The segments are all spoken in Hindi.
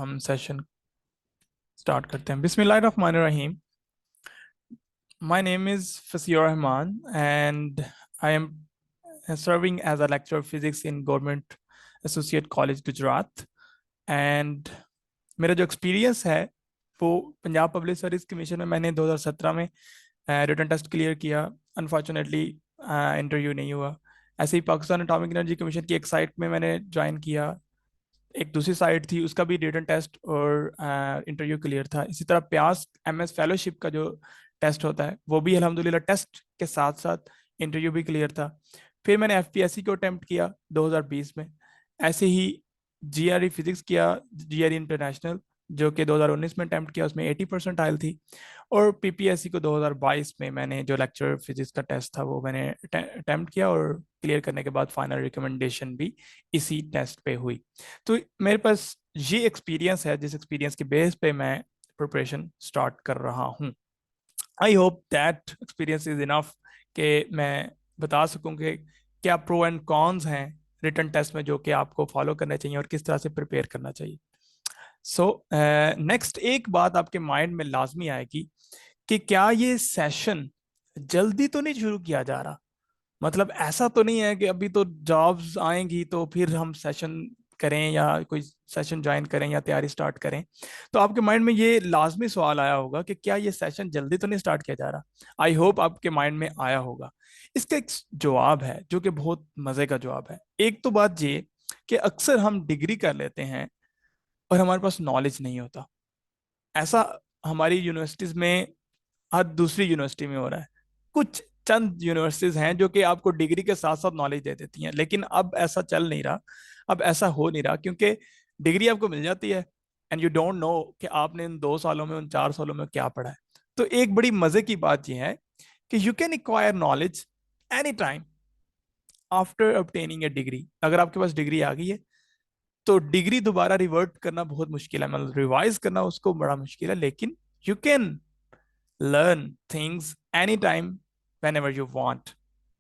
हम सेशन स्टार्ट करते हैं। बिस्मिल्लाहिर्रहमानिर्रहीम। My name is Faseer Rahman and I am serving as a lecturer of physics in Government Associate College Gujarat. And मेरा जो एक्सपीरियंस है वो पंजाब पब्लिक सर्विस कमीशन में मैंने 2017 में रिटन टेस्ट क्लियर किया। अनफॉर्चुनेटली इंटरव्यू नहीं हुआ। ऐसे ही पाकिस्तान एटॉमिक एनर्जी कमीशन की एक साइट में मैंने ज्वाइन किया। एक दूसरी साइट थी, उसका भी रिटन टेस्ट और इंटरव्यू क्लियर था। इसी तरह प्यास एमएस फेलोशिप का जो टेस्ट होता है वो भी अल्हम्दुलिल्लाह टेस्ट के साथ साथ इंटरव्यू भी क्लियर था। फिर मैंने एफपीएससी को अटेम्प्ट किया 2020 में। ऐसे ही जीआरई फिजिक्स किया, जीआरई इंटरनेशनल, जो कि 2019 में अटेम्प्ट किया, उसमें 80% आयल थी। और पीपीएससी को 2022 में मैंने जो लेक्चर फिजिक्स का टेस्ट था वो मैंने अटेम्प्ट किया और क्लियर करने के बाद फाइनल रिकमेंडेशन भी इसी टेस्ट पे हुई। तो मेरे पास ये एक्सपीरियंस है जिस एक्सपीरियंस के बेस पे मैं प्रिपरेशन स्टार्ट कर रहा हूँ। I hope that experience is enough कि मैं बता सकूं कि क्या प्रो एंड कॉन्स हैं रिटन टेस्ट में जो कि आपको फॉलो करना चाहिए और किस तरह से प्रिपेयर करना चाहिए। सो नेक्स्ट एक बात आपके माइंड में लाजमी आएगी कि क्या ये सेशन जल्दी तो नहीं शुरू किया जा रहा। मतलब ऐसा तो नहीं है कि अभी तो जॉब्स आएंगी तो फिर हम सेशन करें या कोई सेशन ज्वाइन करें या तैयारी स्टार्ट करें। तो आपके माइंड में ये लाजमी सवाल आया होगा कि क्या ये सेशन जल्दी तो नहीं स्टार्ट किया जा रहा। आई होप आपके माइंड में आया होगा। इसका एक जवाब है जो कि बहुत मजे का जवाब है। एक तो बात ये कि अक्सर हम डिग्री कर लेते हैं और हमारे पास नॉलेज नहीं होता। ऐसा हमारी यूनिवर्सिटीज में, हर दूसरी यूनिवर्सिटी में हो रहा है। कुछ चंद यूनिवर्सिटीज हैं जो कि आपको डिग्री के साथ साथ नॉलेज दे देती हैं, लेकिन अब ऐसा चल नहीं रहा। अब ऐसा हो नहीं रहा क्योंकि डिग्री आपको मिल जाती है एंड यू डोंट नो कि आपने इन 2 सालों में, उन 4 सालों में क्या पढ़ा है। तो एक बड़ी मजे की बात यह है कि you can acquire knowledge any time after obtaining A degree. अगर आपके पास डिग्री आ गई है तो डिग्री दोबारा रिवर्ट करना बहुत मुश्किल है, मतलब रिवाइज करना उसको बड़ा मुश्किल है। लेकिन you can learn things any time when ever you want.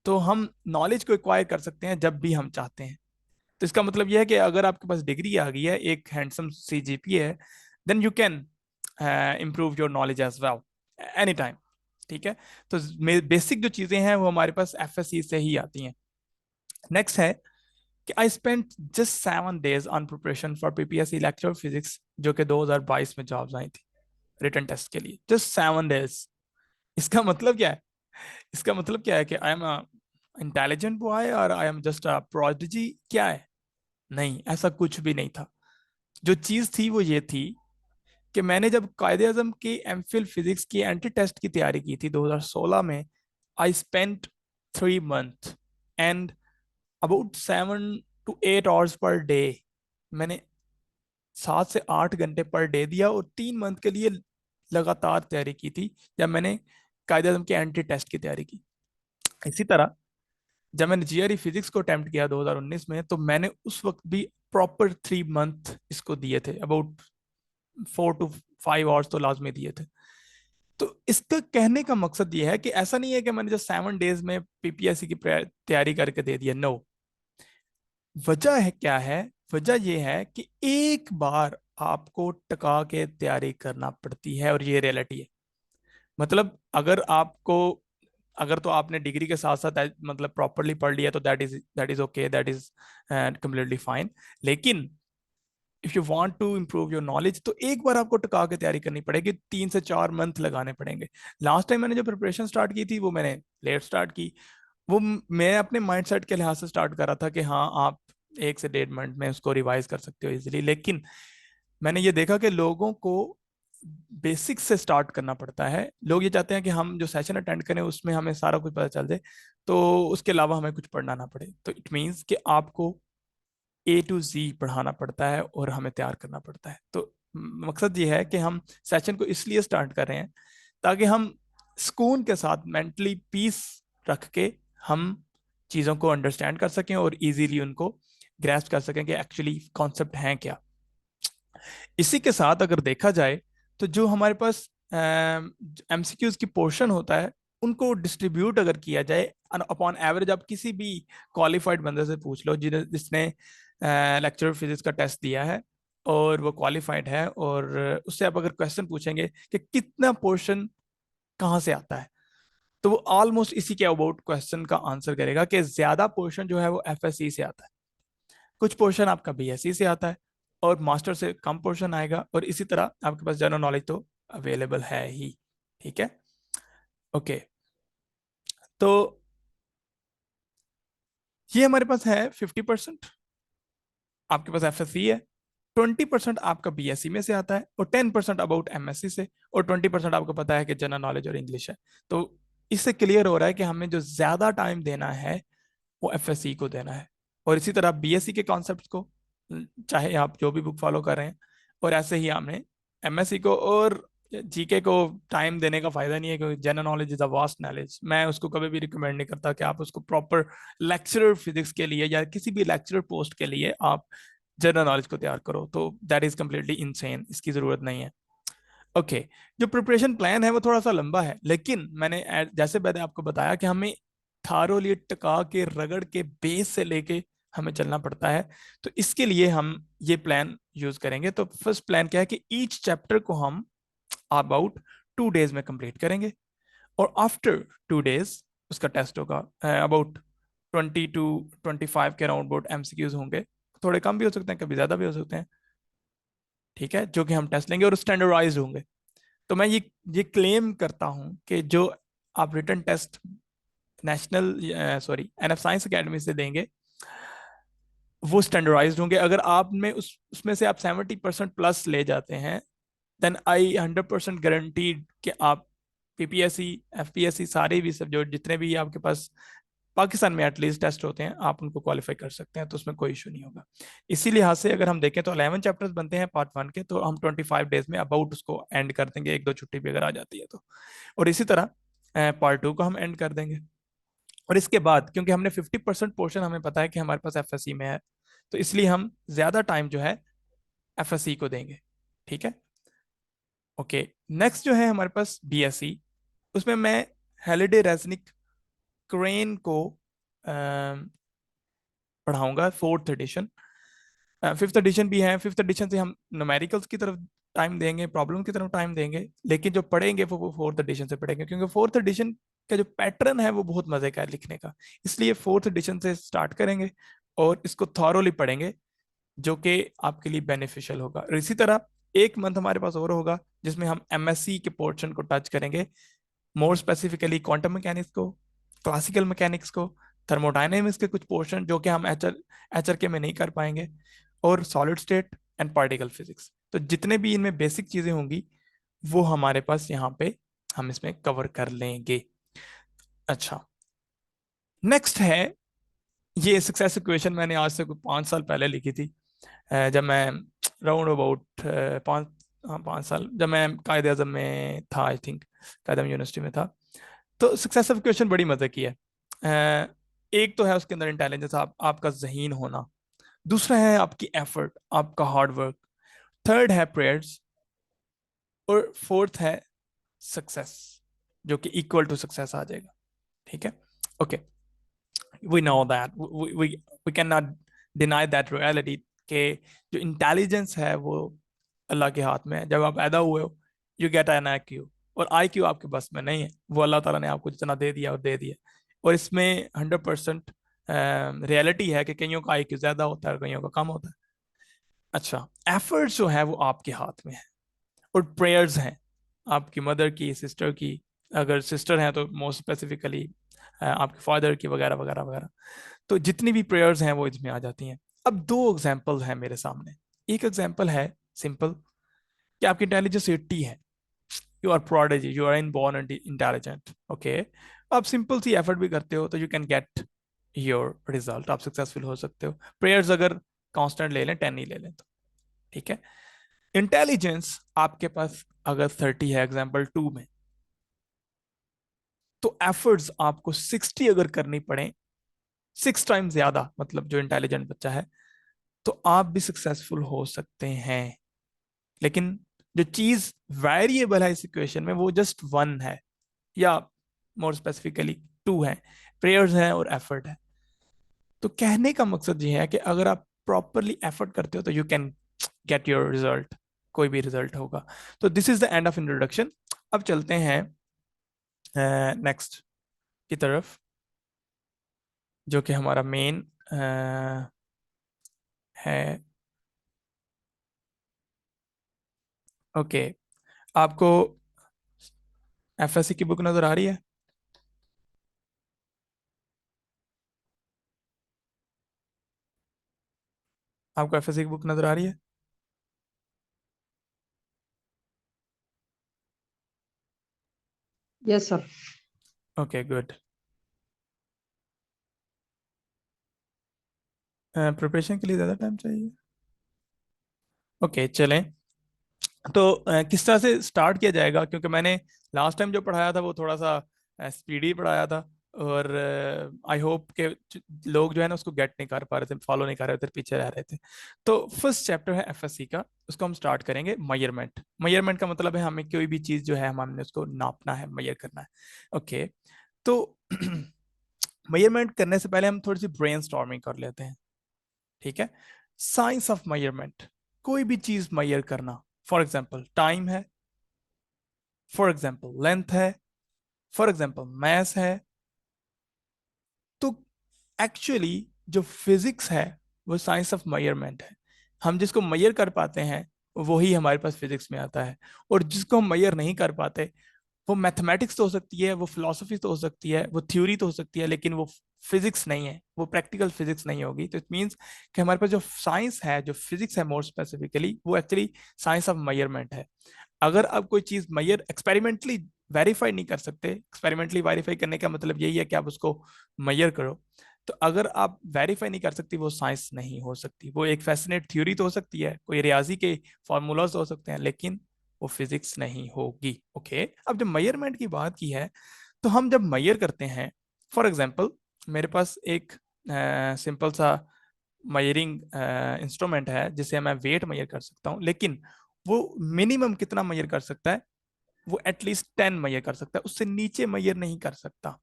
तो हम नॉलेज को एक्वायर कर सकते हैं जब भी हम चाहते हैं। तो इसका मतलब यह है कि अगर आपके पास डिग्री आ गई है, एक हैंडसम सीजीपीए है, then you can improve your knowledge as well any time. ठीक है। तो बेसिक जो चीजें हैं वो हमारे पास एफएससी से ही आती हैं। नेक्स्ट है कि I spent just 7 days on preparation for PPSC lecture physics, जो कि 2022 में जॉब्स आई थी रिटन टेस्ट के लिए। Just 7 days। इसका मतलब क्या है? इसका मतलब क्या है कि I am a intelligent boy और I am just a prodigy? क्या है? नहीं, ऐसा कुछ भी नहीं था। जो चीज थी वो ये थी कि मैंने जब कायदे आजम की एमफिल फिजिक्स की एंट्री टेस्ट की तैयारी की थी 2016 में, I spent 3 months and about 7 to 8 hours per day. मैंने 7 से 8 घंटे पर डे दिया और 3 मंथ के लिए लगातार तैयारी की थी जब मैंने कायदे आजम के एंट्री टेस्ट की तैयारी की। इसी तरह जब मैंने जीआरई फिजिक्स को अटेम्प्ट किया 2019 में, तो मैंने उस वक्त भी प्रॉपर 3 मंथ इसको दिए थे। अबाउट 4 to 5 hours तो लाजमी दिए थे। तो इसका कहने का मकसद ये है कि ऐसा नहीं है कि मैंने जो 7 days में पीपीएससी की तैयारी करके दे दिया। नो। वजह है क्या है? वजह यह है कि एक बार आपको टका के तैयारी करना पड़ती है और ये रियलिटी है। मतलब अगर तो आपने डिग्री के साथ साथ मतलब प्रॉपरली पढ़ लिया तो that is okay, that is completely fine. लेकिन if you want to improve your knowledge तो एक बार आपको टिका के तैयारी करनी पड़ेगी, 3 से 4 मंथ लगाने पड़ेंगे। लास्ट टाइम मैंने जो प्रिपरेशन स्टार्ट की थी वो मैंने लेट स्टार्ट की। वो मैं अपने माइंडसेट के लिहाज से स्टार्ट कर रहा था कि हाँ, आप 1 से 1.5 मंथ में उसको रिवाइज कर सकते हो इजीली। लेकिन मैंने ये देखा कि लोगों को बेसिक्स से स्टार्ट करना पड़ता है। लोग ये चाहते हैं कि हम जो सेशन अटेंड करें उसमें हमें सारा कुछ पता चल जाए, तो उसके अलावा हमें कुछ पढ़ना ना पड़े। तो इट मीन्स कि आपको A to Z पढ़ाना पड़ता है और हमें तैयार करना पड़ता है। तो मकसद ये है कि हम सेशन को इसलिए स्टार्ट कर रहे हैं ताकि हम सुकून के साथ, मेंटली पीस रख के हम चीज़ों को अंडरस्टैंड कर सकें और इजीली उनको ग्रैस्प कर सकें कि एक्चुअली कॉन्सेप्ट हैं क्या। इसी के साथ अगर देखा जाए तो जो हमारे पास एमसीक्यूज की पोर्शन होता है उनको डिस्ट्रीब्यूट अगर किया जाए अपॉन एवरेज, आप किसी भी क्वालिफाइड बंदे से पूछ लो जिसने लेक्चर फिजिक्स का टेस्ट दिया है, और वो क्वालिफाइड है, और उससे आप अगर क्वेश्चन पूछेंगे कि कितना पोर्शन कहाँ से आता है, तो वो ऑलमोस्ट इसी के अबाउट क्वेश्चन का आंसर करेगा कि ज्यादा पोर्शन जो है वो एफएससी से आता है, कुछ पोर्शन आपका बीएससी से आता है, और मास्टर से कम पोर्शन आएगा, और इसी तरह आपके पास जनरल नॉलेज तो अवेलेबल है ही। ठीक है, ओके। तो ये हमारे पास है 50%, आपके पास एफएससी है, 20% आपका बीएससी में से आता है, और 10% अबाउट एमएससी से, और 20% आपको पता है कि जनरल नॉलेज और इंग्लिश है। तो इससे क्लियर हो रहा है कि हमें जो ज्यादा टाइम देना है वो एफएससी को देना है, और इसी तरह बीएससी के कॉन्सेप्ट्स को, चाहे आप जो भी बुक फॉलो कर रहे हैं, और ऐसे ही हमने एमएससी को और जीके को टाइम देने का फायदा नहीं है, क्योंकि general knowledge is a vast knowledge. मैं उसको कभी भी रिकमेंड नहीं करता कि आप उसको प्रॉपर लेक्चरर फिजिक्स के लिए या किसी भी लेक्चरर पोस्ट के लिए आप जनरल नॉलेज को तैयार करो, तो दैट इज कम्प्लीटली इनसेन, इसकी जरूरत नहीं है। Okay okay. जो प्रिपरेशन प्लान है वो थोड़ा सा लंबा है, लेकिन मैंने जैसे मैंने आपको बताया कि हमें थारोली टका के रगड़ के बेस से लेके हमें चलना पड़ता है, तो इसके लिए हम ये प्लान यूज करेंगे। तो फर्स्ट प्लान क्या है कि ईच चैप्टर को हम अबाउट 2 डेज में कंप्लीट करेंगे, और आफ्टर 2 डेज उसका टेस्ट होगा। अबाउट 20 to 25 के अराउंड बोर्ड एमसीक्यूज होंगे, थोड़े कम भी हो सकते हैं, कभी ज्यादा भी हो सकते हैं। ठीक है, जो कि हम टेस्ट लेंगे और स्टैंडर्डाइज होंगे। तो मैं ये क्लेम करता हूं कि जो आप written test national sorry NF science academy से देंगे वो स्टैंडर्डाइज्ड होंगे। अगर आप में उसमें से आप 70% प्लस ले जाते हैं, देन आई 100% गारंटीड कि आप पीपीएससी एफपीएससी सारे भी सब जो जितने भी आपके पास पाकिस्तान में एटलीस्ट टेस्ट होते हैं आप उनको क्वालिफाई कर सकते हैं, तो उसमें कोई इशू नहीं होगा। इसी लिहाज से अगर हम देखें तो 11 चैप्टर्स बनते हैं पार्ट 1 के, तो हम 25 डेज में अबाउट उसको एंड कर देंगे, एक दो छुट्टी भी अगर आ जाती है तो। और इसी तरह पार्ट 2 को हम एंड कर देंगे। और इसके बाद क्योंकि हमने 50% पोर्शन हमें पता है कि हमारे पास एफएससी में है, तो इसलिए हम ज्यादा टाइम जो है एफएससी को देंगे। ठीक है, ओके। नेक्स्ट जो है हमारे पास बीएससी, उसमें मैं हेलिडे रेजनिक क्रेन को पढ़ाऊंगा, 4th एडिशन। 5th एडिशन भी है, 5th एडिशन से हम न्यूमेरिकल्स की तरफ टाइम देंगे, प्रॉब्लम की तरफ टाइम देंगे, लेकिन जो पढ़ेंगे वो 4th एडिशन से पढ़ेंगे, क्योंकि 4th एडिशन का जो पैटर्न है वो बहुत मजे का है लिखने का। इसलिए 4th एडिशन से स्टार्ट करेंगे और इसको थॉरोली पढ़ेंगे, जो कि आपके लिए बेनिफिशियल होगा। और इसी तरह एक मंथ हमारे पास और होगा जिसमें हम एमएससी के पोर्शन को टच करेंगे, मोर स्पेसिफिकली क्वांटम मैकेनिक्स को, क्लासिकल मैकेनिक्स को, थर्मोडायनेमिक्स के कुछ पोर्शन जो कि हम एचआर के में नहीं कर पाएंगे, और solid state and particle physics. तो जितने भी इनमें बेसिक चीजें होंगी वो हमारे पास यहाँ पे हम इसमें कवर कर लेंगे। अच्छा, नेक्स्ट है ये सक्सेस इक्वेशन। मैंने आज से 5 साल पहले लिखी थी, जब मैं राउंड अबाउट 5, हाँ 5 साल, जब मैं कायदे आजम में था, आई थिंक कायदे आजम यूनिवर्सिटी में था। तो सक्सेसिव क्वेश्चन बड़ी मजे की है। एक तो है उसके अंदर इंटेलिजेंस, आपका जहीन होना, दूसरा है आपकी एफर्ट, आपका हार्ड वर्क, थर्ड है प्रेयर्स, और फोर्थ है सक्सेस, जो कि इक्वल टू सक्सेस आ जाएगा। ठीक है, okay. We know that, we can not deny that reality के जो इंटेलिजेंस है वो अल्लाह के हाथ में है। जब आप पैदा हुए हो यू गेट एन IQ, और IQ आपके बस में नहीं है, वो अल्लाह ताला ने आपको जितना दे दिया और दे दिया। और इसमें 100% रियलिटी है कि कईयों का IQ ज्यादा होता है और कईयों का कम होता है। अच्छा, एफर्ट्स जो है वो आपके हाथ में है, और प्रेयर्स हैं आपकी मदर की, सिस्टर की, अगर सिस्टर हैं तो मोस्ट स्पेसिफिकली आपके फादर की, वगैरह वगैरह वगैरह। तो जितनी भी प्रेयर्स हैं वो इसमें आ जाती हैं। अब 2 एग्जाम्पल हैं मेरे सामने। एक एग्जाम्पल है सिंपल, कि आपकी इंटेलिजेंस 80 है, you are prodigy, you are in born intelligent, okay. आप सिंपल सी एफर्ट भी करते हो तो you can get your result, आप सक्सेसफुल हो सकते हो। प्रेयर्स अगर कांस्टेंट ले लें, 10 ही ले लें तो। ठीक है, इंटेलिजेंस आपके पास अगर 30 है एग्जाम्पल 2 में, तो एफर्ट्स आपको 60 अगर करनी पड़े, 6 टाइम ज्यादा, मतलब जो इंटेलिजेंट बच्चा है, तो आप भी सक्सेसफुल हो सकते हैं। लेकिन जो चीज वेरिएबल है इस इक्वेशन में वो जस्ट 1 है, या मोर स्पेसिफिकली 2 है, प्रेयर्स है और एफर्ट है। तो कहने का मकसद ये है कि अगर आप प्रॉपरली एफर्ट करते हो तो you can get your result, कोई भी रिजल्ट होगा। तो this is the end of introduction. अब चलते हैं नेक्स्ट की तरफ, जो कि हमारा मेन है। ओके, आपको एफएससी की बुक नजर आ रही है? आपको एफएससी की बुक नजर आ रही है? Yes, sir. Okay good. Preparation के लिए ज़्यादा टाइम चाहिए? ओके चलें। तो किस तरह से स्टार्ट किया जाएगा, क्योंकि मैंने लास्ट टाइम जो पढ़ाया था वो थोड़ा सा स्पीडी पढ़ाया था, और आई होप के लोग जो है ना उसको गेट नहीं कर पा रहे थे, फॉलो नहीं कर रहे थे, पीछे रह रहे थे। तो फर्स्ट चैप्टर है एफएससी का, उसको हम स्टार्ट करेंगे। मेजरमेंट, मेजरमेंट का मतलब है हमें कोई भी चीज़ जो है हमने उसको नापना है, मेजर करना है। ओके, तो मेजरमेंट करने से पहले हम थोड़ी सी ब्रेन स्टॉर्मिंग कर लेते हैं, ठीक है? साइंस ऑफ मेजरमेंट, कोई भी चीज मेजर करना। फॉर एग्जाम्पल टाइम है, फॉर एग्जाम्पल लेंथ है, फॉर एग्जाम्पल मैथ है। तो एक्चुअली जो फिजिक्स है वो साइंस ऑफ मेजरमेंट है। हम जिसको मेजर कर पाते हैं वही हमारे पास फिजिक्स में आता है, और जिसको हम मेजर नहीं कर पाते वो मैथमेटिक्स तो हो सकती है, वो फिलोसफी तो हो सकती है, वो थ्योरी तो हो सकती है, लेकिन वो फिजिक्स नहीं है, वो प्रैक्टिकल फिजिक्स नहीं होगी। तो इट मीन्स कि हमारे पास जो साइंस है, जो फिजिक्स है मोर स्पेसिफिकली, वो एक्चुअली साइंस ऑफ मेजरमेंट है। अगर आप कोई चीज मेजर एक्सपेरिमेंटली वेरीफाई नहीं कर सकते, एक्सपेरिमेंटली वेरीफाई करने का मतलब यही है कि आप उसको मेजर करो, तो अगर आप वेरीफाई नहीं कर सकती वो साइंस नहीं हो सकती। वो एक फैसिनेट थ्योरी तो हो सकती है, कोई रियाजी के फॉर्मूलाज हो सकते हैं, लेकिन वो फिजिक्स नहीं होगी। ओके, अब जब मेजरमेंट की बात की है, तो हम जब मेजर करते हैं, फॉर एग्जांपल मेरे पास एक सिंपल सा मेजरिंग इंस्ट्रूमेंट है जिसे मैं वेट मेजर कर सकता हूँ, लेकिन वो मिनिमम कितना मेजर कर सकता है? वो एटलीस्ट 10 मेजर कर सकता है, उससे नीचे मेजर नहीं कर सकता।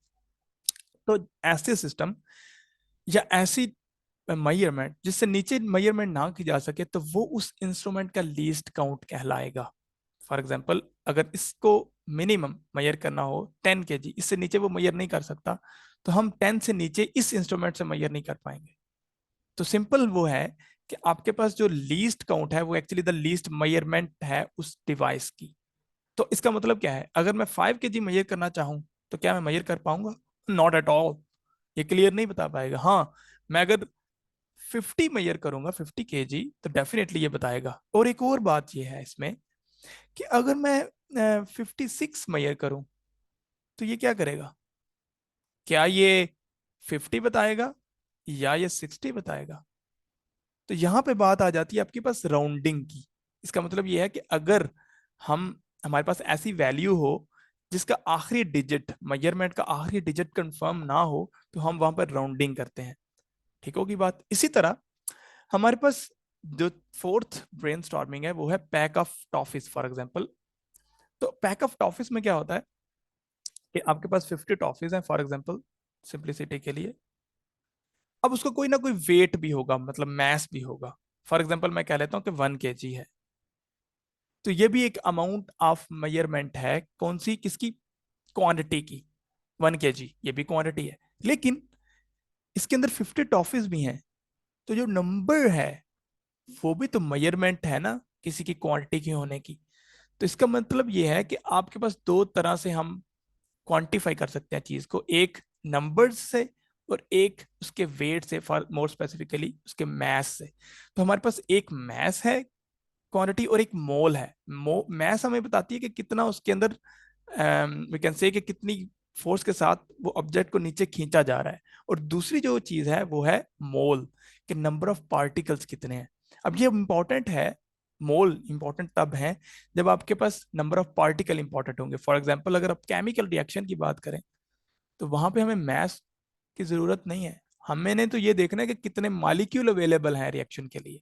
तो ऐसे सिस्टम या ऐसी मेजरमेंट जिससे नीचे मेजरमेंट ना की जा सके, तो वो उस इंस्ट्रूमेंट का लीस्ट काउंट कहलाएगा। फॉर एग्जाम्पल अगर इसको मिनिमम मेजर करना हो 10 kg, इससे नीचे वो मेजर नहीं कर सकता, तो हम 10 से नीचे इस इंस्ट्रूमेंट से मेजर नहीं कर पाएंगे। तो सिंपल वो है कि आपके पास जो लीस्ट काउंट है वो एक्चुअली द लीस्ट मेजरमेंट है उस डिवाइस की। तो इसका मतलब क्या है, अगर मैं 5 kg मेजर करना चाहूं तो क्या मैं मेजर कर पाऊंगा? नॉट एट ऑल, ये क्लियर नहीं बता पाएगा। हाँ, मैं अगर 50 मेजर करूंगा, 50 kg, तो डेफिनेटली ये बताएगा। और एक और बात ये है इसमें कि अगर मैं 56 मेजर करूं तो ये क्या करेगा? क्या ये 50 बताएगा या ये 60 बताएगा? तो यहां पे बात आ जाती है आपके पास राउंडिंग की। इसका मतलब ये है कि अगर हम हमारे पास ऐसी वैल्यू हो जिसका आखिरी डिजिट, मेजरमेंट का आखिरी डिजिट कंफर्म ना हो, तो हम वहां पर राउंडिंग करते हैं। ठीक होगी बात? इसी तरह हमारे पास जो फोर्थ ब्रेन स्टॉर्मिंग है वो है pack of toffees, for example. तो पैक ऑफ टॉफिस में क्या होता है कि आपके पास 50 टॉफिस हैं फॉर एग्जाम्पल, सिंप्लिसिटी के लिए। अब उसका कोई ना कोई वेट भी होगा, मतलब मैस भी होगा। फॉर एग्जाम्पल मैं कह लेता हूँ कि 1 kg है, तो ये भी एक अमाउंट ऑफ मेजरमेंट है। कौन सी? किसकी? क्वांटिटी की। 1 kg ये भी क्वांटिटी है, लेकिन इसके अंदर 50 टॉफिस भी हैं, तो जो नंबर है वो भी तो मेजरमेंट है ना किसी की क्वांटिटी की होने की। तो इसका मतलब ये है कि आपके पास दो तरह से हम क्वांटिफाई कर सकते हैं चीज को, एक नंबर्स से और एक उसके वेट से, फॉर मोर स्पेसिफिकली उसके मैस से। तो हमारे पास एक मैस है क्वांटिटी, और एक मोल है। मैस हमें बताती है कि कितना उसके अंदर, वी कैन से कि कितनी फोर्स के साथ वो ऑब्जेक्ट को नीचे खींचा जा रहा है। और दूसरी जो चीज है वो है मोल, कि नंबर ऑफ पार्टिकल्स कितने हैं। अब ये इंपॉर्टेंट है, मोल इंपॉर्टेंट तब है जब आपके पास नंबर ऑफ पार्टिकल इंपॉर्टेंट होंगे। फॉर एग्जाम्पल अगर आप केमिकल रिएक्शन की बात करें, तो वहां पे हमें मैस की जरूरत नहीं है, हमें तो ये देखना है कि कितने मॉलिक्यूल अवेलेबल हैं रिएक्शन के लिए।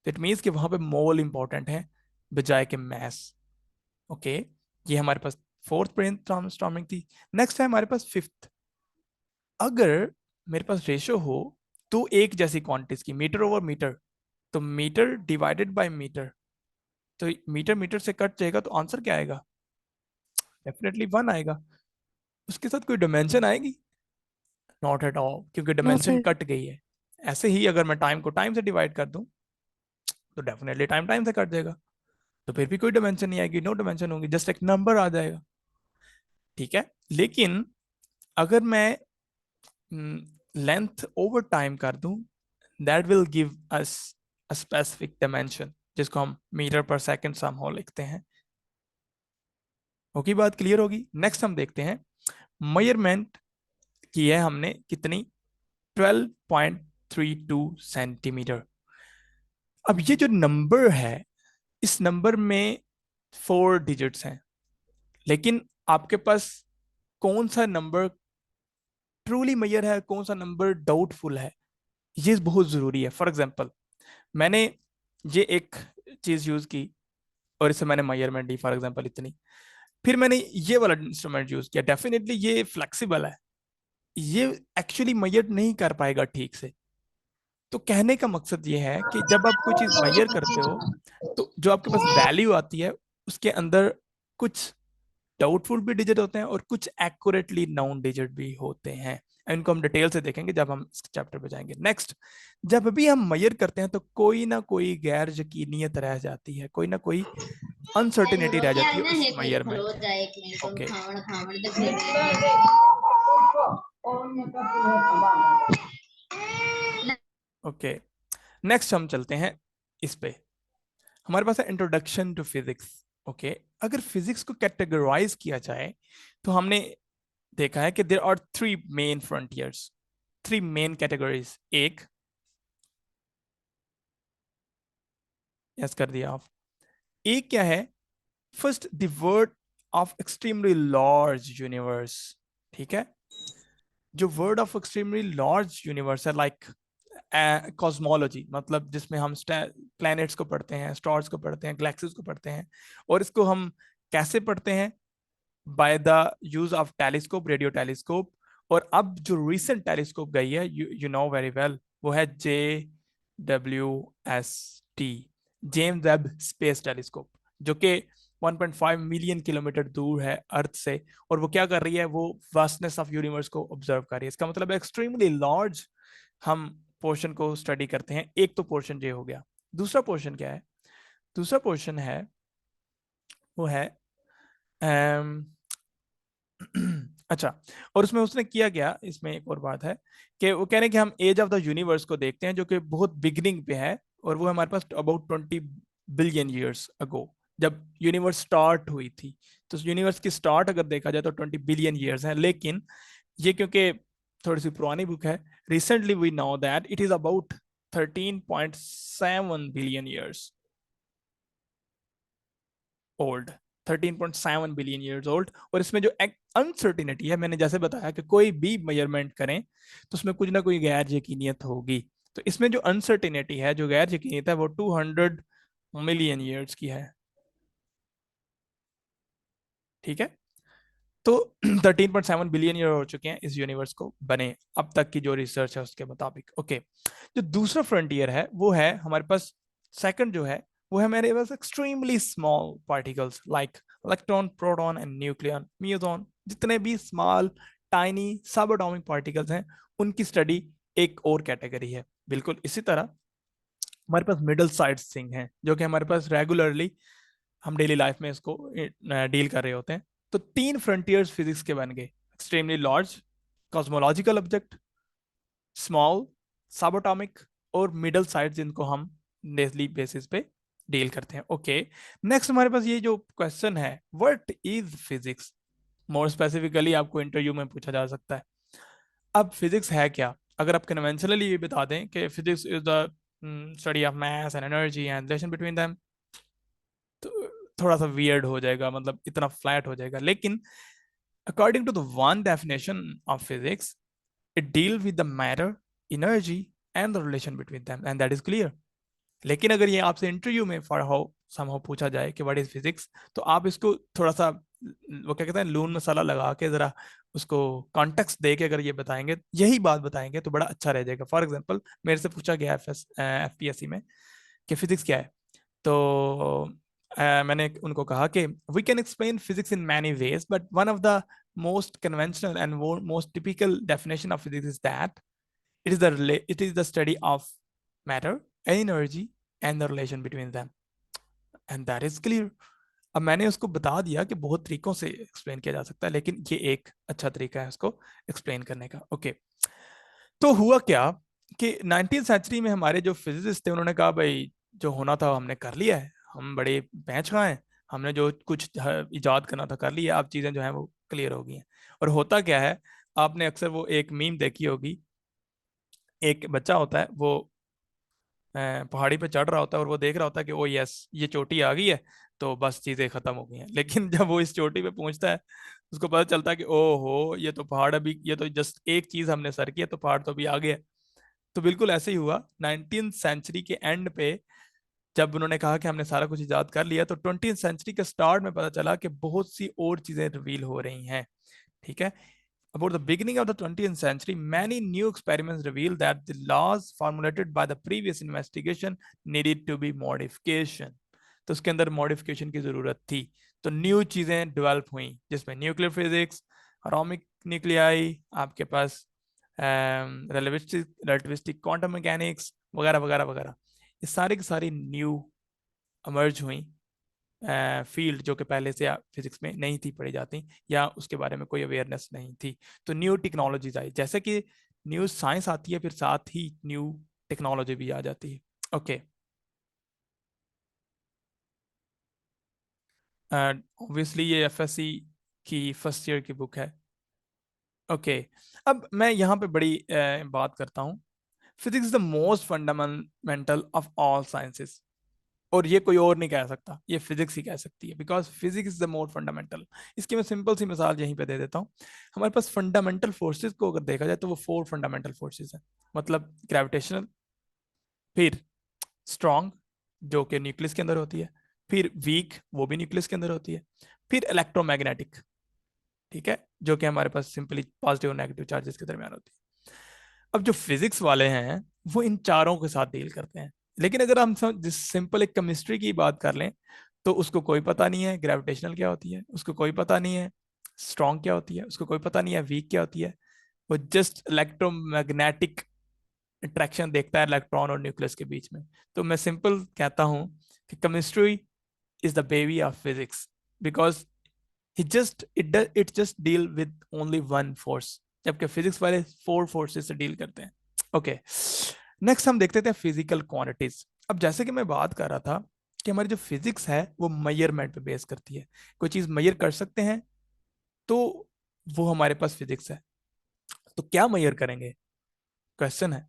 इट मीन्स कि वहां पे मोल इंपॉर्टेंट है बजाय के मैस। ओके, ये हमारे पास फोर्थ ब्रेनस्टॉर्मिंग थी। नेक्स्ट है हमारे पास फिफ्थ। अगर मेरे पास रेशो हो तो एक जैसी क्वांटिटीज की, मीटर ओवर मीटर, तो मीटर डिवाइडेड बाय मीटर, तो मीटर मीटर से कट जाएगा तो आंसर क्या आएगा? डेफिनेटली 1 आएगा। उसके साथ कोई डिमेंशन आएगी? नॉट एट ऑल, क्योंकि नो डिमेंशन सर। कट गई है। ऐसे ही अगर मैं टाइम को टाइम से डिवाइड कर दूं तो डेफिनेटली टाइम टाइम से कट जाएगा, तो फिर भी कोई डिमेंशन नहीं आएगी, नो डिमेंशन होगी, जस्ट एक नंबर आ जाएगा। ठीक है, लेकिन अगर मैं लेंथ ओवर टाइम कर दूं, that will give us a specific dimension, जिसको हम मीटर पर सेकंड समहाउ लिखते हैं। ओके, बात क्लियर होगी। नेक्स्ट हम देखते हैं मेजरमेंट की है हमने कितनी, 12.32 सेंटीमीटर। अब ये जो नंबर है, इस नंबर में 4 डिजिट्स हैं, लेकिन आपके पास कौन सा नंबर ट्रूली मैयर है, कौन सा नंबर डाउटफुल है, ये बहुत जरूरी है। फॉर एग्जाम्पल, मैंने ये एक चीज यूज की और इससे मैंने मेजरमेंट दी, फॉर एग्जाम्पल इतनी, फिर मैंने ये वाला इंस्ट्रूमेंट यूज किया, डेफिनेटली ये फ्लेक्सिबल है, ये एक्चुअली मेजर नहीं कर पाएगा ठीक से। तो कहने का मकसद ये है कि जब आप कोई चीज मेजर करते हो, तो जो आपके पास वैल्यू आती है, उसके अंदर कुछ डाउटफुल भी डिजिट होते हैं और कुछ एक्यूरेटली नाउन डिजिट भी होते हैं। इनको हम डिटेल से देखेंगे जब हम इस चैप्टर पे जाएंगे। नेक्स्ट, जब भी हम मेजर करते हैं तो कोई ना कोई गैर यकीनियत रह जाती है, कोई ना कोई अनसर्टिनिटी रह जाती है उस मेजरमेंट में। ओके, ओके, नेक्स्ट हम चलते हैं इस पे। हमारे पास है इंट्रोडक्शन टू फिजिक्स। ओके, अगर फिजिक्स को कैटेगराइज किया जाए तो हमने देखा है कि there are 3 main frontiers, 3 main categories. एक, यस कर दिया आप। एक क्या है? First, the world of extremely large universe. ठीक है, जो world of extremely large universe है, लाइक कॉस्मोलॉजी, मतलब जिसमें हम प्लैनेट्स को पढ़ते हैं, स्टार्स को पढ़ते हैं, गैलेक्सीज को पढ़ते हैं। और इसको हम कैसे पढ़ते हैं? By the use of telescope, radio telescope. और अब जो रिसेंट टेलीस्कोप गई है, यू नो वेरी वेल, वो है JWST, James Webb space telescope, जो कि 1.5 मिलियन किलोमीटर दूर है अर्थ से। और वो क्या कर रही है? वो वास्टनेस ऑफ यूनिवर्स को ऑब्जर्व कर रही है। इसका मतलब एक्सट्रीमली लार्ज हम पोर्शन को स्टडी करते हैं। एक तो पोर्शन ये हो गया। दूसरा पोर्शन क्या है? दूसरा पोर्शन है, वो है अच्छा, और उसमें उसने किया गया, इसमें एक और बात है कि वो कह रहे हैं कि हम एज ऑफ द यूनिवर्स को देखते हैं, जो कि बहुत बिगिनिंग पे है, और वो हमारे पास अबाउट 20 बिलियन ईयर्स अगो, जब यूनिवर्स स्टार्ट हुई थी। तो यूनिवर्स की स्टार्ट अगर देखा जाए तो 20 बिलियन ईयर्स है। लेकिन ये क्योंकि थोड़ी सी पुरानी बुक है, recently we know that it is about 13.7 billion years old. 13.7 billion years old. और इसमें जो अनसर्टिनिटी है, मैंने जैसे बताया कि कोई भी मेजरमेंट करें तो उसमें कुछ ना कोई गैर यकीनियत होगी। तो इसमें जो अनसर्टिनिटी है, जो गैर यकीनियत है, वो 200 मिलियन ईयर्स की है। ठीक है, तो 13.7 बिलियन ईयर हो चुके हैं इस यूनिवर्स को बने, अब तक की जो रिसर्च है उसके मुताबिक। ओके, जो दूसरा फ्रंटियर है वो है हमारे पास, सेकंड जो है वो है मेरे पास extremely small particles, like electron, proton and nucleon, meson, जितने भी small tiny subatomic particles हैं, उनकी स्टडी एक और कैटेगरी है। बिल्कुल इसी तरह हमारे पास मिडल साइज थिंग है, जो कि हमारे पास रेगुलरली हम डेली लाइफ में इसको डील कर रहे होते हैं। तो 3 फ्रंटियर्स फिजिक्स के बन गए, extremely large cosmological object, small subatomic, और मिडल साइज, जिनको हम डेली बेसिस पे डील करते हैं। ओके, नेक्स्ट हमारे पास ये जो क्वेश्चन है, what is physics, more specifically आपको इंटरव्यू में पूछा जा सकता है। अब फिजिक्स है क्या? अगर आप कन्वेंशनली ये बता दें कि physics is the study of mass and energy and relation between them, तो थोड़ा सा वियर्ड हो जाएगा, मतलब इतना फ्लैट हो जाएगा। लेकिन according to the one definition of physics, it deal with the matter, energy and the relation between them, and that is clear. लेकिन अगर ये आपसे इंटरव्यू में फॉर हाउ समहाउ पूछा जाए कि व्हाट इज फिजिक्स, तो आप इसको थोड़ा सा, वो क्या कहते हैं, लून मसाला लगा के जरा उसको कॉन्टेक्स्ट दे के अगर ये बताएंगे, यही बात बताएंगे, तो बड़ा अच्छा रह जाएगा। फॉर एग्जांपल, मेरे से पूछा गया FPSC में कि फिजिक्स क्या है। तो मैंने उनको कहा कि we can explain physics in many ways, but one of the most conventional and most typical definition of physics is that it is the study of matter, energy and the relation between them, and that is clear. अब मैंने उसको बता दिया कि बहुत तरीकों से एक्सप्लेन किया जा सकता है, लेकिन ये एक अच्छा तरीका है उसको एक्सप्लेन करने का। ओके, तो हुआ क्या कि 19th सेंचुरी में हमारे जो फिजिसिस्ट थे उन्होंने कहा भाई जो होना था हमने कर लिया है, हम बड़े पैंच खाए हैं, हमने जो कुछ इजाद करना था कर लिया, अब चीजें जो है वो क्लियर हो गई हैं। और होता क्या है, आपने अक्सर वो एक मीम देखी होगी, एक बच्चा होता है वो पहाड़ी पे चढ़ रहा होता है और वो देख रहा होता है कि ओ यस ये चोटी आ गई है, तो बस चीजें खत्म हो गई हैं। लेकिन जब वो इस चोटी पे पहुंचता है उसको पता चलता है कि ओहो ये तो पहाड़ अभी, ये तो जस्ट एक चीज हमने सर की है, तो पहाड़ तो अभी आ गया। तो बिल्कुल ऐसे ही हुआ 19th सेंचुरी के एंड पे, जब उन्होंने कहा कि हमने सारा कुछ इजाद कर लिया, तो 20th सेंचुरी के स्टार्ट में पता चला कि बहुत सी और चीजें रिवील हो रही हैं। ठीक है, about the beginning of the 20th century, many new experiments revealed that the laws formulated by the previous investigation needed to be modification. तो उसके अंदर मॉडिफिकेशन की जरूरत थी। तो न्यू चीजें डेवलप हुई जिसमें न्यूक्लियर फिजिक्स, एटॉमिक न्यूक्लियाई, आपके पास रिलेटिविस्टिक क्वांटम मैकेनिक्स वगैरह वगैरह वगैरह, ये सारी की सारी न्यू इमर्ज हुई फील्ड जो कि पहले से फिजिक्स में नहीं थी पढ़ी जाती, या उसके बारे में कोई अवेयरनेस नहीं थी। तो न्यू टेक्नोलॉजीज आई, जैसे कि न्यू साइंस आती है फिर साथ ही न्यू टेक्नोलॉजी भी आ जाती है। ओके, ऑब्वियसली ये एफएससी की फर्स्ट ईयर की बुक है। ओके, अब मैं यहाँ पे बड़ी बात करता हूँ। Physics is the most fundamental of all sciences, और ये कोई और नहीं कह सकता, ये फिजिक्स ही कह सकती है, because physics is the more fundamental. इसकी मैं सिंपल सी मिसाल यहीं पे दे देता हूँ। हमारे पास फंडामेंटल फोर्सेस को अगर देखा जाए तो वो 4 फंडामेंटल फोर्सेस हैं, मतलब ग्रेविटेशनल, फिर स्ट्रॉन्ग जो कि न्यूक्लियस के अंदर होती है, फिर वीक वो भी न्यूक्लियस के अंदर होती है, फिर इलेक्ट्रोमैग्नेटिक, ठीक है, जो कि हमारे पास सिंपली पॉजिटिव और नेगेटिव चार्जेस के दरमियान होती है। अब जो फिजिक्स वाले हैं वो इन चारों के साथ डील करते हैं, लेकिन अगर हम जिस सिंपल एक केमिस्ट्री की बात कर लें तो उसको कोई पता नहीं है ग्रेविटेशनल क्या होती है, उसको कोई पता नहीं है स्ट्रॉन्ग क्या होती है, उसको कोई पता नहीं है वीक क्या होती है। वो जस्ट इलेक्ट्रोमैग्नेटिक अट्रैक्शन देखता है इलेक्ट्रॉन और न्यूक्लियस के बीच में। तो मैं सिंपल कहता हूं कि chemistry is the baby of physics, because it just deal with only one force, जबकि फिजिक्स वाले 4 फोर्सेस से डील करते हैं। ओके, नेक्स्ट हम देखते थे फिजिकल क्वांटिटीज। अब जैसे कि मैं बात कर रहा था कि हमारी जो फिजिक्स है वो मेजरमेंट पे बेस करती है, कोई चीज मेजर कर सकते हैं तो वो हमारे पास फिजिक्स है। तो क्या मेजर करेंगे, क्वेश्चन है।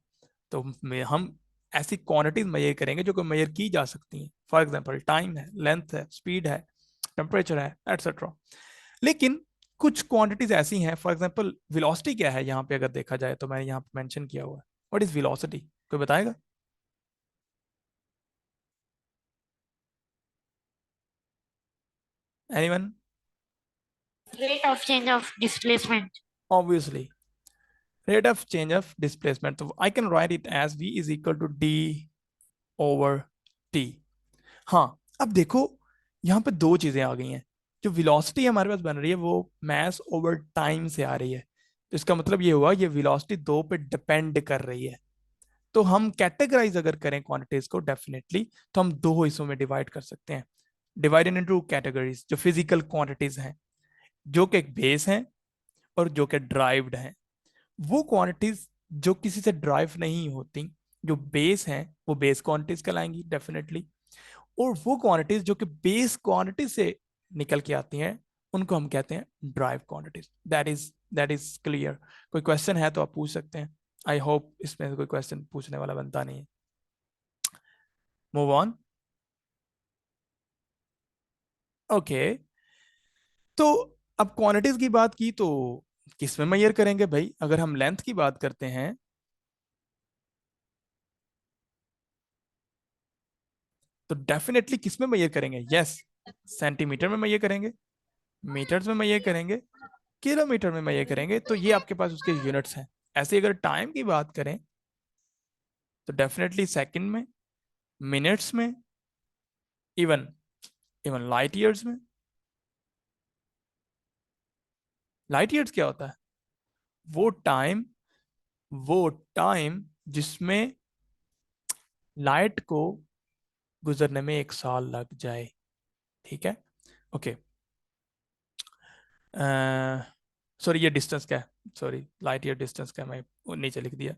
तो हम ऐसी क्वांटिटीज मेजर करेंगे जो कि मेजर की जा सकती हैं, फॉर एग्जांपल टाइम है, लेंथ है, स्पीड है, टेम्परेचर है, एटसेट्रा। लेकिन कुछ क्वांटिटीज ऐसी हैं, फॉर एग्जांपल वेलोसिटी क्या है यहाँ पे अगर देखा जाए, तो मैंने यहाँ पे मेंशन किया हुआ है। व्हाट इज वेलोसिटी, कोई बताएगा? Anyone? Rate of change of displacement. Obviously rate of change of displacement, तो I can write it as v is equal to D over T. हाँ, अब देखो यहाँ पे दो चीजें आ गई हैं। जो वेलोसिटी हमारे पास बन रही है वो मास ओवर टाइम से आ रही है, तो इसका मतलब ये हुआ ये वेलोसिटी दो पे डिपेंड कर रही है। तो हम कैटेगराइज अगर करें क्वांटिटीज को डेफिनेटली, तो हम दो हिस्सों में डिवाइड कर सकते हैं, डिवाइडेड इनटू कैटेगरीज, जो फिजिकल क्वांटिटीज हैं, जो कि बेस हैं और जो कि ड्राइव्ड हैं। वो क्वांटिटीज जो किसी से ड्राइव नहीं होती, जो बेस हैं, वो बेस क्वांटिटीज कहलाएंगी डेफिनेटली। और वो क्वांटिटीज जो कि बेस क्वांटिटी से निकल के आती हैं उनको हम कहते हैं drive quantities. That is clear. कोई क्वेश्चन है तो आप पूछ सकते हैं। आई होप इसमें से कोई क्वेश्चन पूछने वाला बनता नहीं है। Move on. ओके, तो अब क्वांटिटीज की बात की तो किस में मेजर करेंगे भाई? अगर हम लेंथ की बात करते हैं तो डेफिनेटली किस में मेजर करेंगे? यस, सेंटीमीटर में मेजर करेंगे, मीटर्स में मेजर करेंगे, किलोमीटर में मेजर करेंगे। तो ये आपके पास उसके यूनिट्स हैं। ऐसे अगर टाइम की बात करें तो डेफिनेटली सेकंड में, मिनट्स में, इवन इवन लाइट ईयर्स में। लाइट ईयर्स क्या होता है? वो टाइम वो टाइम जिसमें लाइट को गुजरने में 1 साल लग जाए। ठीक है, ओके। सॉरी, ये डिस्टेंस क्या है? सॉरी, लाइट ईयर डिस्टेंस क्या है? मैं वो नीचे लिख दिया।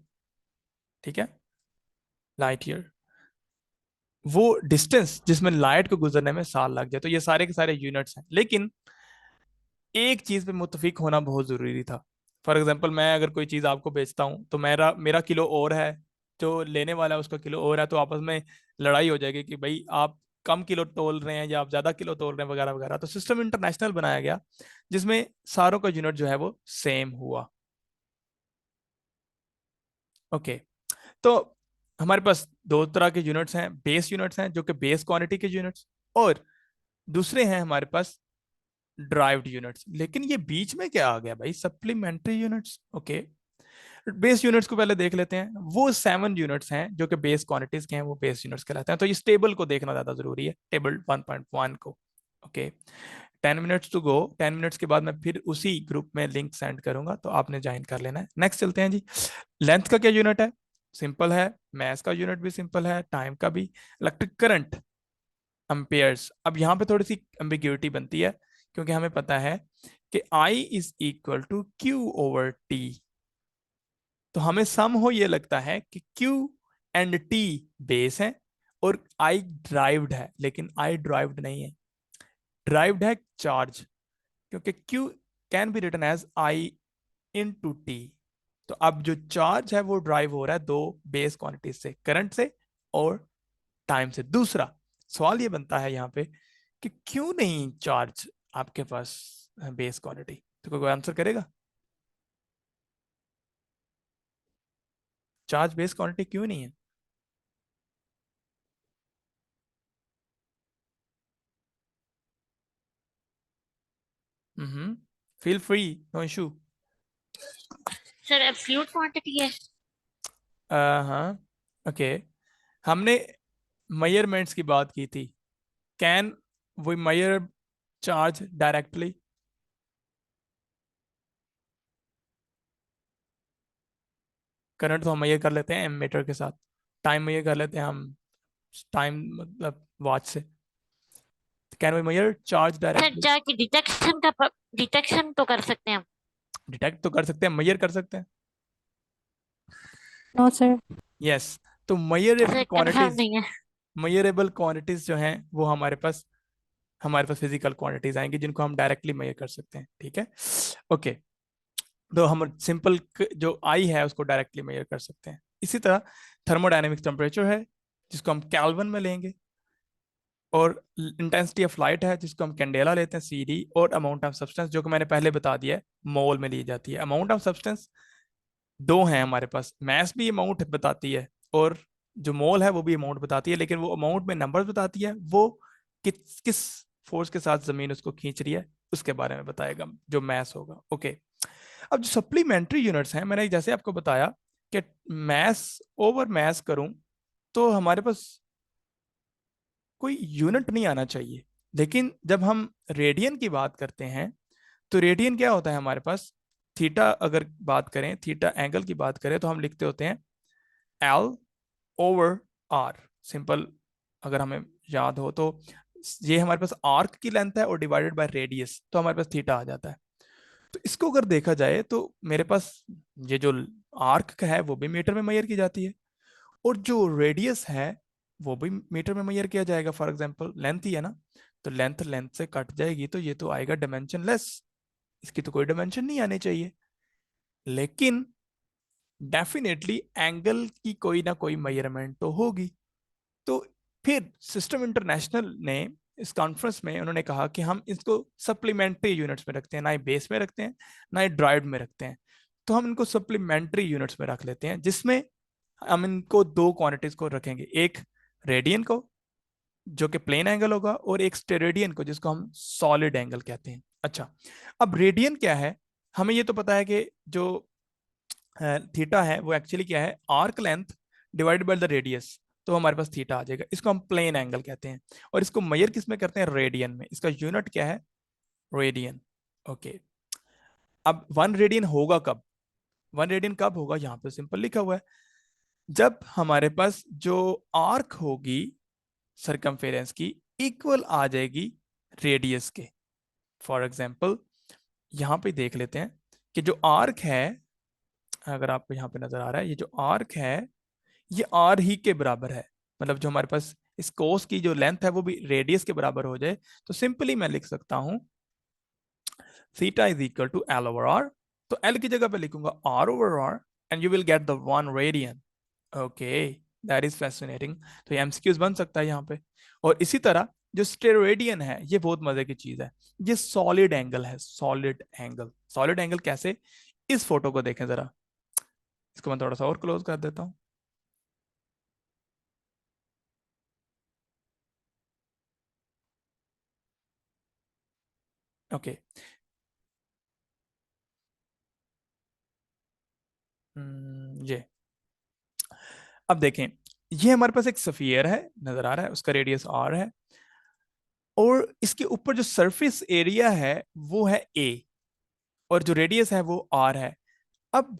ठीक है, लाइट ईयर वो डिस्टेंस जिसमें लाइट को गुजरने में साल लग जाए। तो ये सारे के सारे यूनिट्स हैं, लेकिन एक चीज पे मुत्तफिक होना बहुत जरूरी था। फॉर एग्जाम्पल, मैं अगर कोई चीज आपको बेचता हूँ तो मेरा मेरा किलो और है, जो लेने वाला है उसका किलो और है, तो आपस में लड़ाई हो जाएगी कि भाई आप कम किलो तोल रहे हैं या आप ज्यादा किलो तोल रहे हैं, वगैरह वगैरह। तो सिस्टम इंटरनेशनल बनाया गया जिसमें सारों का यूनिट जो है वो सेम हुआ। ओके, तो हमारे पास दो तरह के यूनिट्स हैं। बेस यूनिट्स हैं जो कि बेस क्वांटिटी के यूनिट्स, और दूसरे हैं हमारे पास ड्राइव्ड यूनिट्स। लेकिन ये बीच में क्या आ गया भाई? Supplementary units. Okay, base units को पहले देख लेते हैं। वो 7 यूनिट्स हैं जो कि बेस क्वांटिटीज के हैं, वो बेस यूनिट्स कहलाते हैं। तो इस टेबल को देखना ज्यादा जरूरी है, टेबल 1.1 को। Okay, 10 minutes to go. 10 minutes के बाद मैं फिर उसी ग्रुप में लिंक सेंड करूंगा, तो आपने ज्वाइन कर लेना है। नेक्स्ट चलते हैं जी। लेंथ का क्या यूनिट है? सिंपल है। मैस का यूनिट भी सिंपल है, टाइम का भी। Electric current Ampere's. अब यहाँ पे थोड़ी सी एम्बिग्यूटी बनती है, क्योंकि हमें पता है कि I is equal to Q over T. तो हमें सम हो ये लगता है कि Q एंड T बेस है और I ड्राइव्ड है, लेकिन I ड्राइव्ड नहीं है, ड्राइव्ड है चार्ज। क्योंकि Q can be written as I into T. तो अब जो चार्ज है वो ड्राइव हो रहा है दो बेस क्वांटिटी से, करंट से और टाइम से। दूसरा सवाल ये बनता है यहाँ पे कि क्यों नहीं चार्ज आपके पास बेस क्वांटिटी? तो कोई आंसर करेगा? चार्ज बेस क्वांटिटी क्यों नहीं है? Feel free, no issue. Sir absolute quantity है। हाँ, ओके। हमने मेजरमेंट्स की बात की थी। Can we measure charge directly? Current तो हम मेजर कर लेते हैं एमीटर के साथ, टाइम मेजर कर लेते हैं हम, टाइम मतलब वॉच से। Can we measure charge sir directly? जाके डिटेक्शन तो कर सकते हैं हम। डिटेक्ट तो कर सकते हैं, मेजर कर सकते हैं। No sir. यस, तो मेजरेबल सर कंफर्म क्वांटिटीज, नहीं है। मेजरेबल क्वांटिटीज जो हैं वो हमारे पास फिजिकल क्वांटिटीज आएंगी जिनको हम डायरेक्टली मेजर कर सकते हैं। ठीक है, ओके। तो हम सिंपल जो आई है उसको डायरेक्टली मेजर कर सकते हैं। इसी तरह थर्मोडायनेमिक टेम्परेचर है जिसको हम केल्विन में लेंगे, और इंटेंसिटी ऑफ लाइट है जिसको हम कैंडेला लेते हैं, CD। और अमाउंट ऑफ सब्सटेंस, जो कि मैंने पहले बता दिया है, मोल में ली जाती है। अमाउंट ऑफ सब्सटेंस दो हैं हमारे पास, मैस भी अमाउंट बताती है और जो मोल है वो भी अमाउंट बताती है, लेकिन वो अमाउंट में नंबर बताती है, वो किस किस फोर्स के साथ जमीन उसको खींच रही है उसके बारे में बताएगा जो मैस होगा। ओके, अब जो सप्लीमेंट्री यूनिट्स हैं, मैंने जैसे आपको बताया कि मैस ओवर मैस करूं तो हमारे पास कोई यूनिट नहीं आना चाहिए। लेकिन जब हम रेडियन की बात करते हैं तो रेडियन क्या होता है हमारे पास? थीटा अगर बात करें, थीटा एंगल की बात करें, तो हम लिखते होते हैं L ओवर R। सिंपल, अगर हमें याद हो तो ये हमारे पास आर्क की लेंथ है और डिवाइडेड बाय रेडियस, तो हमारे पास थीटा आ जाता है। तो इसको अगर देखा जाए तो मेरे पास ये जो आर्क का है वो भी मीटर में मेजर की जाती है, और जो रेडियस है वो भी मीटर में मेजर किया जाएगा। फॉर एग्जांपल लेंथ ही है ना, तो लेंथ लेंथ से कट जाएगी, तो ये तो आएगा डायमेंशन लेस, इसकी तो कोई डायमेंशन नहीं आनी चाहिए। लेकिन डेफिनेटली एंगल की कोई ना कोई मेजरमेंट तो होगी। तो फिर सिस्टम इंटरनेशनल ने इस कॉन्फ्रेंस में उन्होंने कहा कि हम इसको सप्लीमेंट्री यूनिट्स में रखते हैं, ना ही बेस में रखते हैं ना ही ड्राइव्ड में रखते हैं। तो हम इनको सप्लीमेंट्री यूनिट्स में रख लेते हैं, जिसमें हम इनको दो क्वांटिटीज को रखेंगे, एक रेडियन को जो कि प्लेन एंगल होगा, और एक स्टेरेडियन को जिसको हम सॉलिड एंगल कहते हैं। अच्छा, अब रेडियन क्या है? हमें ये तो पता है कि जो थीटा है वो एक्चुअली क्या है? Arc length divided by the radius. तो हमारे पास थीटा आ जाएगा। इसको हम प्लेन एंगल कहते हैं और इसको मेजर किस में करते हैं, रेडियन में। इसका यूनिट क्या है, रेडियन। ओके, अब 1 रेडियन होगा कब, 1 रेडियन कब होगा, यहाँ पे सिंपल लिखा हुआ है, जब हमारे पास जो आर्क होगी सरकमफेरेंस की इक्वल आ जाएगी रेडियस के। फॉर एग्जाम्पल यहां पे देख लेते हैं कि जो आर्क है, अगर आपको यहां पे नजर आ रहा है, ये जो आर्क है ये आर ही के बराबर है, मतलब जो हमारे पास इस कोस की जो लेंथ है वो भी रेडियस के बराबर हो जाए, तो सिंपली मैं लिख सकता हूं theta is equal to L over R. तो एल की जगह पे लिखूंगा R over R and you will get the 1 radian. Okay, that is fascinating. तो ये एमसीक्यूज बन सकता है यहाँ पे। और इसी तरह जो स्टेरेडियन है ये बहुत मजे की चीज है, ये सॉलिड एंगल है, सॉलिड एंगल। सॉलिड एंगल कैसे, इस फोटो को देखें जरा, इसको मैं थोड़ा सा और क्लोज कर देता हूँ। ओके, ये अब देखें, ये हमारे पास एक सफियर है नजर आ रहा है, उसका रेडियस आर है और इसके ऊपर जो सरफेस एरिया है वो है ए और जो रेडियस है वो आर है। अब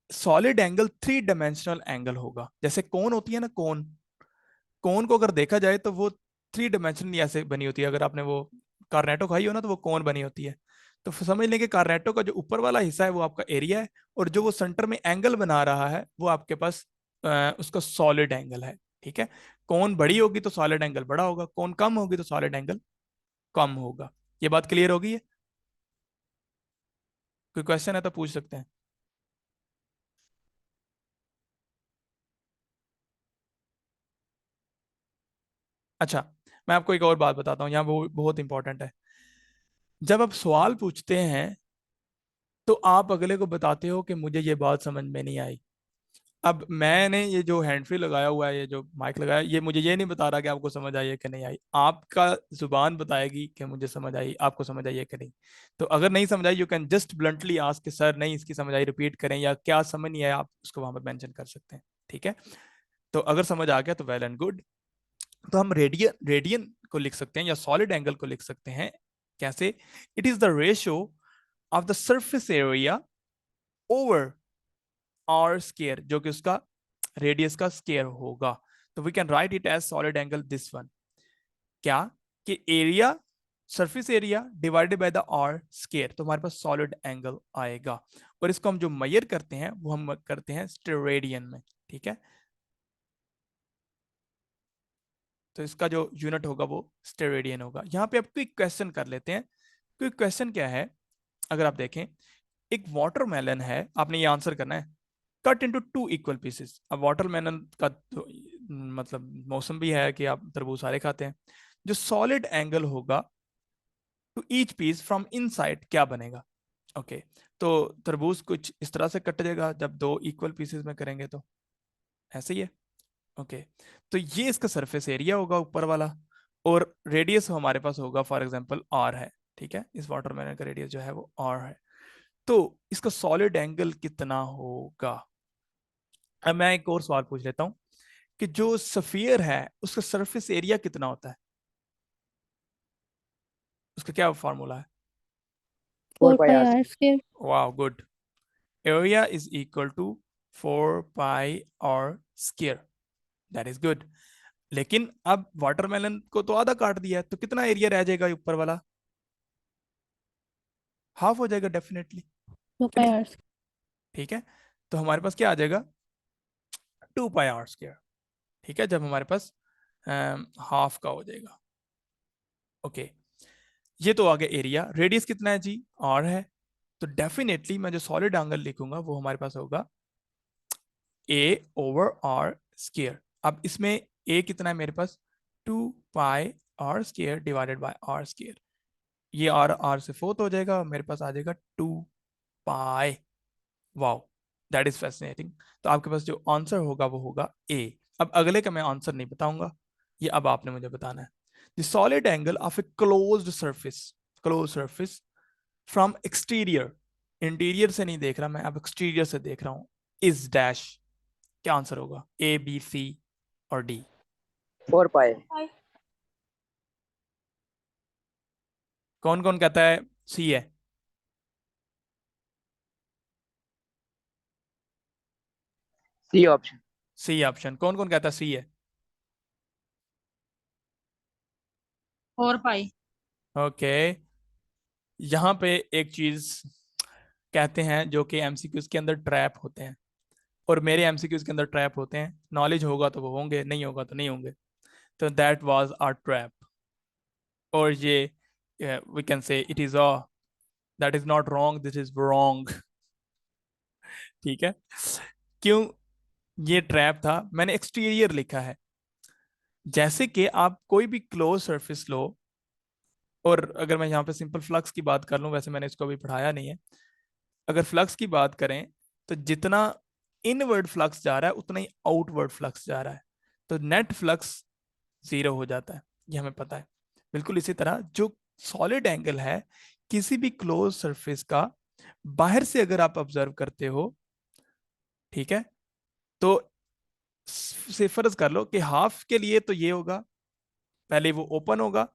सॉलिड एंगल 3 डायमेंशनल एंगल होगा, जैसे कोन होती है ना, कोन, कोन को अगर देखा जाए तो वो 3 डायमेंशनल ऐसे बनी होती है। अगर आपने वो कार्नेटो खाई हो ना तो वो कोन बनी होती है। तो समझ लें कि कार्नेटो का जो ऊपर वाला हिस्सा है वो आपका एरिया है और जो वो सेंटर में एंगल बना रहा है वो आपके पास उसका सॉलिड एंगल है। ठीक है, कोन बड़ी होगी तो सॉलिड एंगल बड़ा होगा, कोन कम होगी तो सॉलिड एंगल कम होगा। ये बात क्लियर होगी है? कोई क्वेश्चन है तो पूछ सकते हैं। अच्छा, मैं आपको एक और बात बताता हूँ, यहाँ वो बहुत इंपॉर्टेंट है। जब आप सवाल पूछते हैं तो आप अगले को बताते हो कि मुझे ये बात समझ में नहीं आई। अब मैंने ये जो हैंड फ्री लगाया हुआ है, ये जो माइक लगाया, ये मुझे ये नहीं बता रहा कि आपको समझ आई है कि नहीं आई, आपका जुबान बताएगी कि मुझे समझ आई, आपको समझ आई है कि नहीं। तो अगर नहीं समझ आई, you can just bluntly ask कि सर नहीं इसकी समझ आई, रिपीट करें, या क्या समझ नहीं आया आप उसको वहां पर मेंशन कर सकते हैं। ठीक है, तो अगर समझ आ गया तो वेल एंड गुड। तो हम रेडियन रेडियन को लिख सकते हैं या सॉलिड एंगल को लिख सकते हैं कैसे, it is the ratio of the surface area over R square, जो कि उसका रेडियस का स्केयर होगा। तो we can write it as solid angle this one, क्या कि area, surface area divided by the R square, तो हमारे पास सॉलिड एंगल आएगा। और इसको हम जो मेजर करते हैं वो हम करते हैं स्टेरेडियन में। ठीक है, तो इसका जो यूनिट होगा वो स्टेरेडियन होगा। यहाँ पे आप क्विक क्वेश्चन कर लेते हैं। क्विक क्वेश्चन क्या है, अगर आप देखें, एक वाटरमेलन है, आपने ये आंसर करना है, कट इनटू 2 इक्वल पीसेस। अब वाटरमेलन का तो, मतलब मौसम भी है कि आप तरबूज सारे खाते हैं। जो सॉलिड एंगल होगा to each piece from inside क्या बनेगा। ओके, तो तरबूज कुछ इस तरह से कट जाएगा जब 2 इक्वल पीसेस में करेंगे, तो ऐसे ही है। ओके, तो ये इसका सरफेस एरिया होगा ऊपर वाला और रेडियस हमारे पास होगा फॉर एग्जांपल आर है। ठीक है, इस वाटरमेलन का रेडियस जो है वो आर है। तो इसका सॉलिड एंगल कितना होगा। अब मैं एक और सवाल पूछ लेता हूं कि जो सफियर है उसका सरफेस एरिया कितना होता है, उसका क्या फॉर्मूला है। 4 pi r square. वाह, good. Area is equal to 4 pi r square, that is good. लेकिन अब वाटरमेलन को तो आधा काट दिया है, तो कितना एरिया रह जाएगा ऊपर वाला, हाफ हो जाएगा डेफिनेटली, 2 कि pi नहीं। r square. ठीक है, तो हमारे पास क्या आ जाएगा, 2 pi r स्क्वायर। ठीक है, जब हमारे पास हाफ का हो जाएगा। ओके, ये तो आ गया एरिया। रेडियस कितना है जी, आर है। तो डेफिनेटली मैं जो सॉलिड एंगल लिखूंगा वो हमारे पास होगा ए ओवर आर स्केयर। अब इसमें ए कितना है मेरे पास, 2 pi r square divided by R square. ये आर आर से फोर्थ हो जाएगा, मेरे पास आ जाएगा 2 pi. Wow, that is fascinating. तो आपके पास जो आंसर होगा वो होगा ए। अब अगले का मैं आंसर नहीं बताऊंगा, ये अब आपने मुझे बताना है। The solid angle of a closed surface, close surface from exterior, interior से नहीं देख रहा मैं, अब एक्सटीरियर से देख रहा हूं, इज डैश। क्या आंसर होगा, ए बी सी और डी। 4 पाई। कौन कौन कहता है सी है? C option. सी ऑप्शन, कौन कौन कहता है सी है? 4 पाई। ओके, यहाँ पे एक चीज कहते हैं जो कि एमसीक्यूज के अंदर ट्रैप होते हैं, और मेरे एमसीक्यूज के अंदर ट्रैप होते हैं। नॉलेज होगा तो वो होंगे, नहीं होगा तो नहीं होंगे। तो दैट वाज आवर ट्रैप। और ये we can say it is a, that is not wrong, this is wrong. ठीक है, क्यों ये ट्रैप था? मैंने एक्सटीरियर लिखा है। जैसे कि आप कोई भी क्लोज सरफेस लो, और अगर मैं यहाँ पे सिंपल फ्लक्स की बात कर लूँ, वैसे मैंने इसको अभी पढ़ाया नहीं है। अगर फ्लक्स की बात करें तो जितना इनवर्ड फ्लक्स जा रहा है उतना ही आउटवर्ड फ्लक्स जा रहा है, तो नेट फ्लक्स जीरो हो जाता है, ये हमें पता है। बिल्कुल इसी तरह जो सॉलिड एंगल है किसी भी क्लोज सरफेस का, बाहर से अगर आप ऑब्जर्व करते हो, ठीक है, तो से फर्ज कर लो कि हाफ के लिए तो ये होगा, पहले वो ओपन होगा,